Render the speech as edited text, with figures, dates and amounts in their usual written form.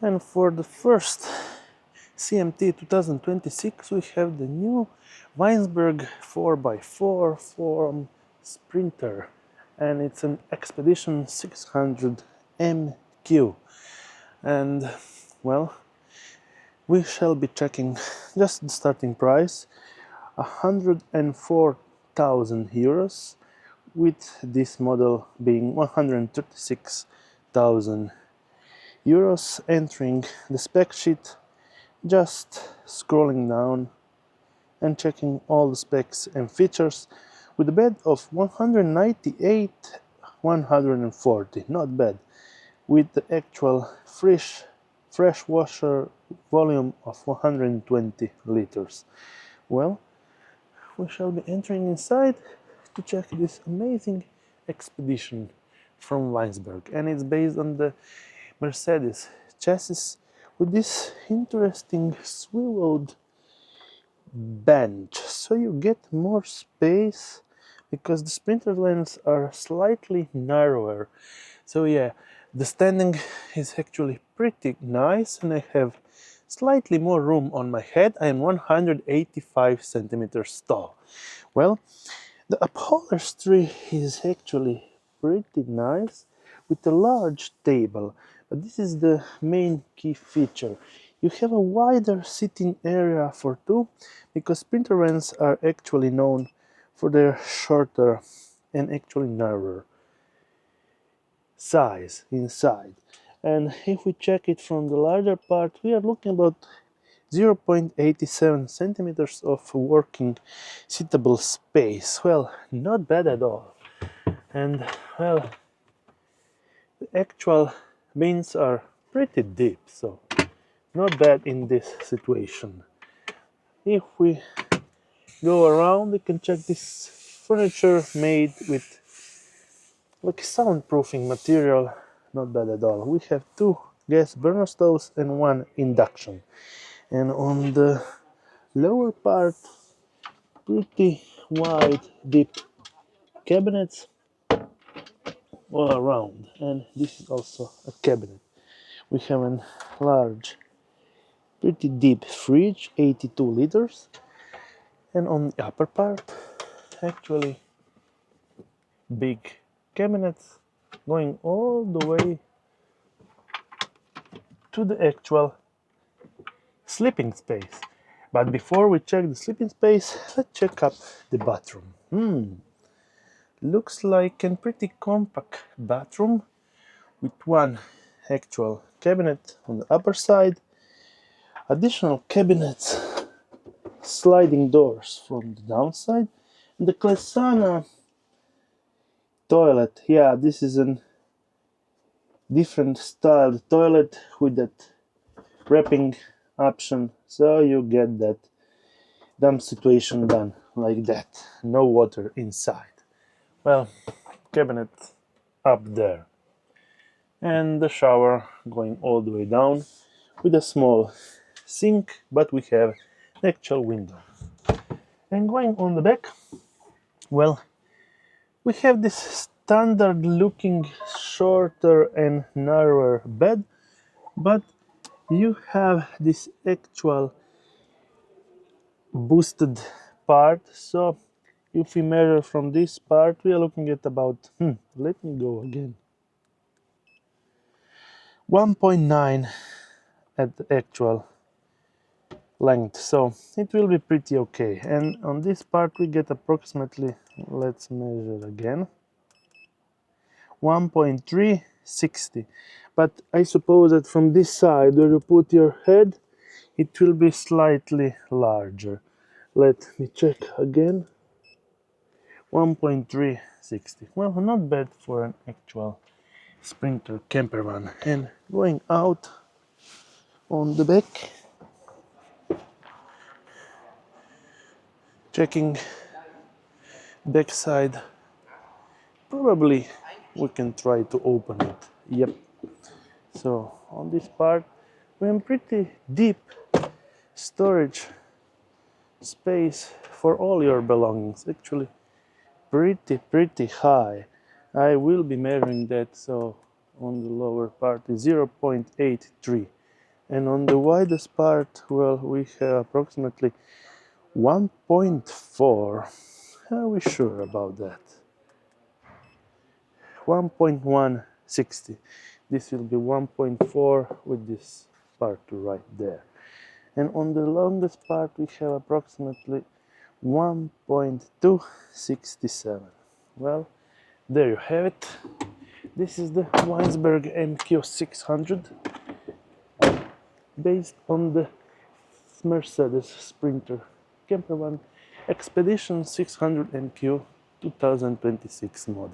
And for the first CMT 2026 we have the new Weinsber 4x4 from Sprinter, and it's an Expedition 600 MQ. And well, we shall be checking just the starting price, 104,000 euros, with this model being 136,000 euros. Entering the spec sheet, just scrolling down and checking all the specs and features, with a bed of 198, 140, not bad, with the actual fresh washer volume of 120 liters. Well, we shall be entering inside to check this amazing Expedition from Weinsber, and it's based on the Mercedes chassis with this interesting swiveled bench, so you get more space because the Sprinter lanes are slightly narrower. So yeah, the standing is actually pretty nice, and I have slightly more room on my head. I am 185 centimeters tall. Well, the upholstery is actually pretty nice with a large table, but this is the main key feature. You have a wider sitting area for two, because Sprinter vans are actually known for their shorter and actually narrower size inside. And if we check it from the larger part, we are looking about 0.87 centimeters of working sittable space. Well, not bad at all. And well, the actual bins are pretty deep, so not bad in this situation. If we go around, we can check this furniture made with like soundproofing material. Not bad at all. We have two gas burner stoves and one induction. And on the lower part, pretty wide, deep cabinets all around. And this is also a cabinet. We have a large, pretty deep fridge, 82 liters. And on the upper part, actually big cabinets going all the way to the actual sleeping space. But before we check the sleeping space, let's check up the bathroom. Looks like a pretty compact bathroom with one actual cabinet on the upper side, additional cabinets, sliding doors from the downside, and the Klesana toilet. Yeah, this is a different style toilet with that wrapping option, so you get that dump situation done like that, no water inside. Well, cabinet up there, and the shower going all the way down with a small sink, but we have the actual window. And going on the back, well, we have this standard looking shorter and narrower bed, but you have this actual boosted part. So if we measure from this part, we are looking at about, let me go again, 1.9 at the actual length, so it will be pretty okay. And on this part we get approximately, let's measure again, 1.360. But I suppose that from this side where you put your head, it will be slightly larger. Let me check again. 1.360. Well, not bad for an actual Sprinter campervan. And going out on the back, checking back side, probably we can try to open it. Yep. So on this part we have pretty deep storage space for all your belongings. Actually pretty high. I will be measuring that, so on the lower part is 0.83. And on the widest part, well, we have approximately 1.4. Are we sure about that? 1.160. This will be 1.4 with this part right there. And on the longest part, we have approximately 1.267. Well, there you have it. This is the Weinsber MQ600 based on the Mercedes Sprinter Campervan X-Pedition 600 MQ 2026 model.